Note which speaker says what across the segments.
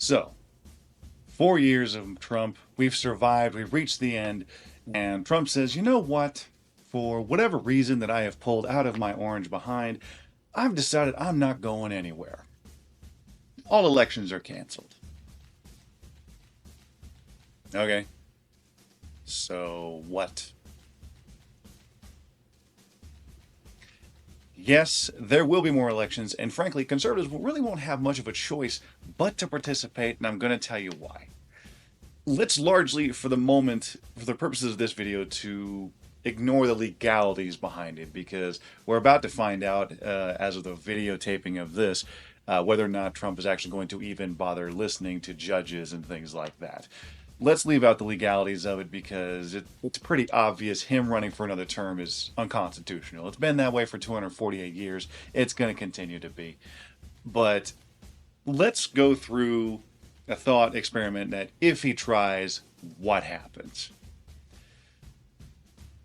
Speaker 1: So, 4 years of Trump, we've survived, we've reached the end, and Trump says, you know what? For whatever reason that I have pulled out of my orange behind, I've decided I'm not going anywhere. All elections are canceled. Okay, so what? Yes, there will be more elections, and frankly, conservatives really won't have much of a choice but to participate, and I'm going to tell you why. Let's largely, for the moment, for the purposes of this video, to ignore the legalities behind it, because we're about to find out, as of the videotaping of this, whether or not Trump is actually going to even bother listening to judges and things like that. Let's leave out the legalities of it because it's pretty obvious him running for another term is unconstitutional. It's been that way for 248 years. It's going to continue to be. But let's go through a thought experiment that if he tries, what happens?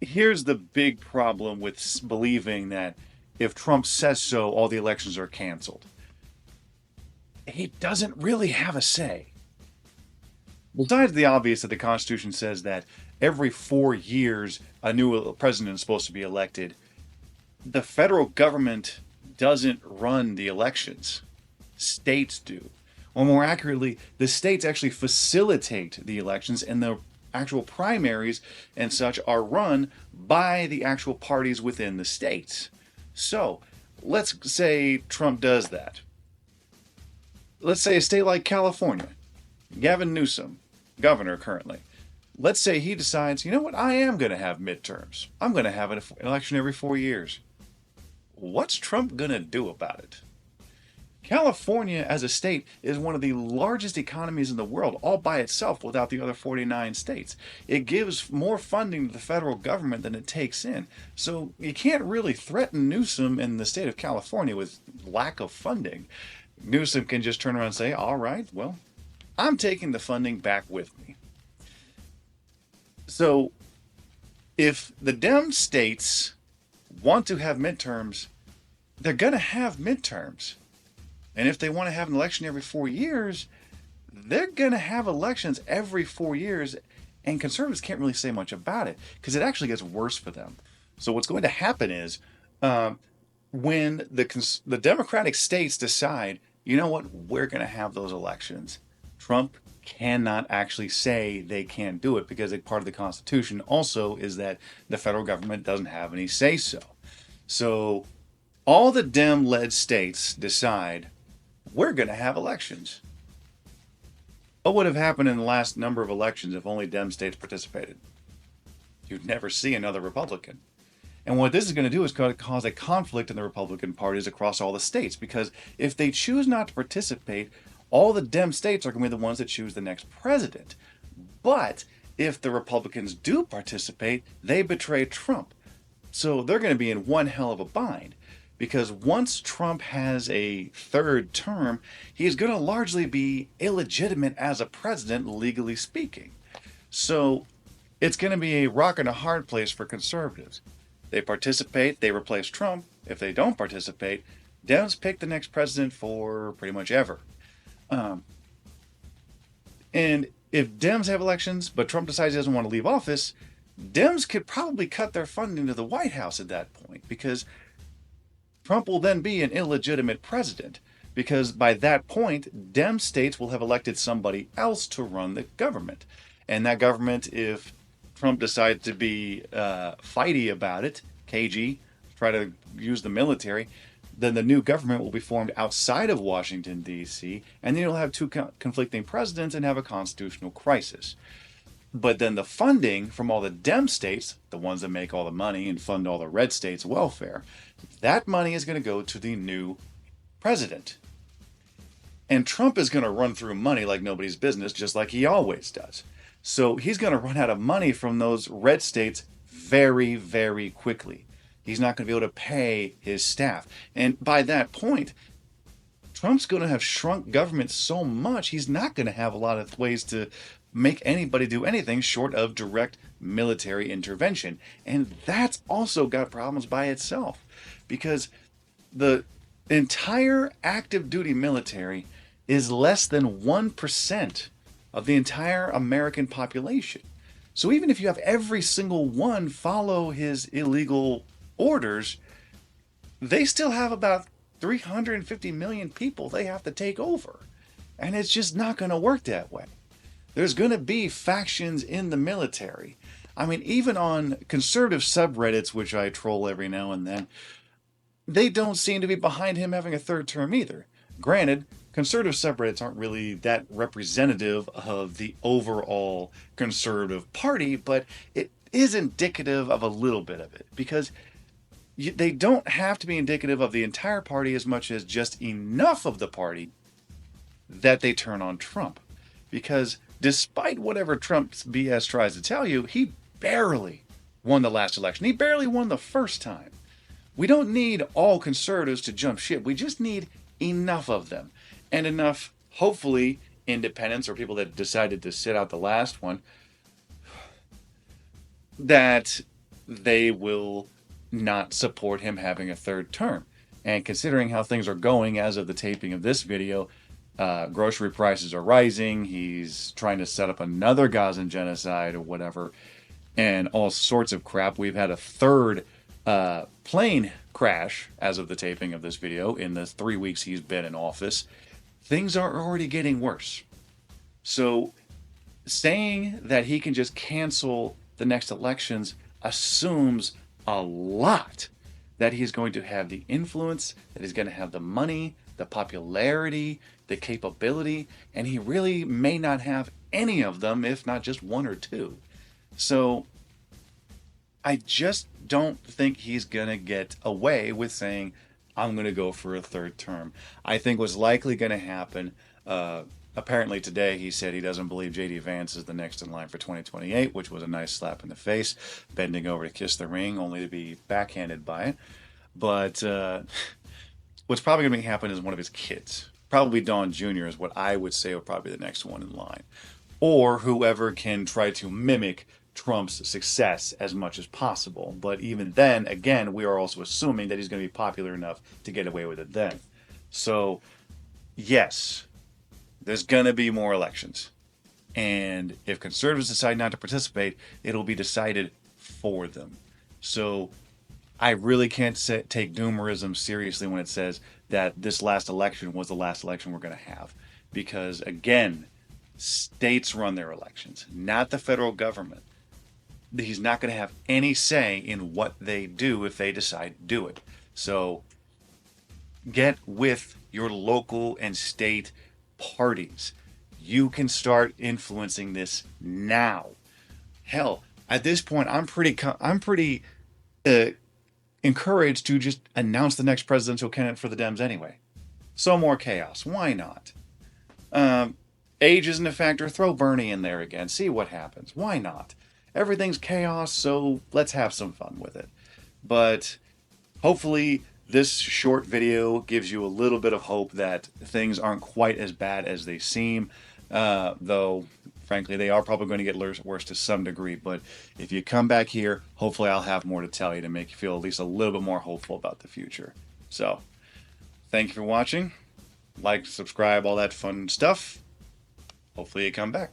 Speaker 1: Here's the big problem with believing that if Trump says so, all the elections are canceled. He doesn't really have a say. Besides the obvious that the Constitution says that every 4 years a new president is supposed to be elected, the federal government doesn't run the elections. States do. Or more accurately, the states actually facilitate the elections, and the actual primaries and such are run by the actual parties within the states. So, let's say Trump does that. Let's say a state like California, Gavin Newsom, governor currently. Let's say he decides, you know what, I am going to have midterms. I'm going to have an election every 4 years. What's Trump going to do about it? California as a state is one of the largest economies in the world, all by itself without the other 49 states. It gives more funding to the federal government than it takes in. So you can't really threaten Newsom in the state of California with lack of funding. Newsom can just turn around and say, all right, well, I'm taking the funding back with me. So if the Dem states want to have midterms, they're going to have midterms. And if they want to have an election every 4 years, they're going to have elections every 4 years. And conservatives can't really say much about it because it actually gets worse for them. So what's going to happen is when the Democratic states decide, you know what, we're going to have those elections, Trump cannot actually say they can't do it because part of the Constitution also is that the federal government doesn't have any say-so. So all the Dem-led states decide we're going to have elections. What would have happened in the last number of elections if only Dem states participated? You'd never see another Republican. And what this is going to do is cause a conflict in the Republican parties across all the states, because if they choose not to participate, all the Dem states are going to be the ones that choose the next president. But if the Republicans do participate, they betray Trump. So they're going to be in one hell of a bind. Because once Trump has a third term, he's going to largely be illegitimate as a president, legally speaking. So it's going to be a rock and a hard place for conservatives. They participate, they replace Trump. If they don't participate, Dems pick the next president for pretty much ever. And if Dems have elections, but Trump decides he doesn't want to leave office, Dems could probably cut their funding to the White House at that point, because Trump will then be an illegitimate president, because by that point, Dem states will have elected somebody else to run the government. And that government, if Trump decides to be fighty about it, cagey, try to use the military, then the new government will be formed outside of Washington, D.C., and then you'll have two conflicting presidents and have a constitutional crisis. But then the funding from all the Dem states, the ones that make all the money and fund all the red states' welfare, that money is going to go to the new president. And Trump is going to run through money like nobody's business, just like he always does. So he's going to run out of money from those red states very, very quickly. He's not going to be able to pay his staff. And by that point, Trump's going to have shrunk government so much, he's not going to have a lot of ways to make anybody do anything short of direct military intervention. And that's also got problems by itself, because the entire active duty military is less than 1% of the entire American population. So even if you have every single one follow his illegal orders, they still have about 350 million people they have to take over. And it's just not going to work that way. There's going to be factions in the military. I mean, even on conservative subreddits, which I troll every now and then, they don't seem to be behind him having a third term either. Granted, conservative subreddits aren't really that representative of the overall conservative party, but it is indicative of a little bit of it, because they don't have to be indicative of the entire party as much as just enough of the party that they turn on Trump. Because despite whatever Trump's BS tries to tell you, he barely won the last election. He barely won the first time. We don't need all conservatives to jump ship. We just need enough of them. And enough, hopefully, independents or people that decided to sit out the last one, that they will not support him having a third term. And considering how things are going as of the taping of this video, grocery prices are rising. He's trying to set up another Gazan genocide or whatever, and all sorts of crap. We've had a third plane crash as of the taping of this video in the 3 weeks he's been in office. Things are already getting worse. So saying that he can just cancel the next elections assumes a lot that he's going to have the influence, that he's going to have the money, the popularity, the capability, and he really may not have any of them, if not just one or two. So I just don't think he's going to get away with saying, I'm going to go for a third term. I think what's likely going to happen, apparently today he said he doesn't believe J.D. Vance is the next in line for 2028, which was a nice slap in the face, bending over to kiss the ring, only to be backhanded by it. But what's probably going to be happening is one of his kids. Probably Don Jr. is what I would say would probably be the next one in line. Or whoever can try to mimic Trump's success as much as possible. But even then, again, we are also assuming that he's going to be popular enough to get away with it then. So, yes, there's going to be more elections. And if conservatives decide not to participate, it'll be decided for them. So I really can't take Doomerism seriously when it says that this last election was the last election we're going to have. Because, again, states run their elections, not the federal government. He's not going to have any say in what they do if they decide to do it. So get with your local and state parties. You can start influencing this now. Hell, at this point, I'm pretty encouraged to just announce the next presidential candidate for the Dems anyway. So more chaos. Why not? Age isn't a factor. Throw Bernie in there again. See what happens. Why not? Everything's chaos, so let's have some fun with it. But hopefully this short video gives you a little bit of hope that things aren't quite as bad as they seem, though frankly they are probably going to get worse to some degree. But if you come back here, hopefully I'll have more to tell you to make you feel at least a little bit more hopeful about the future. So thank you for watching. Like, subscribe, all that fun stuff. Hopefully you come back.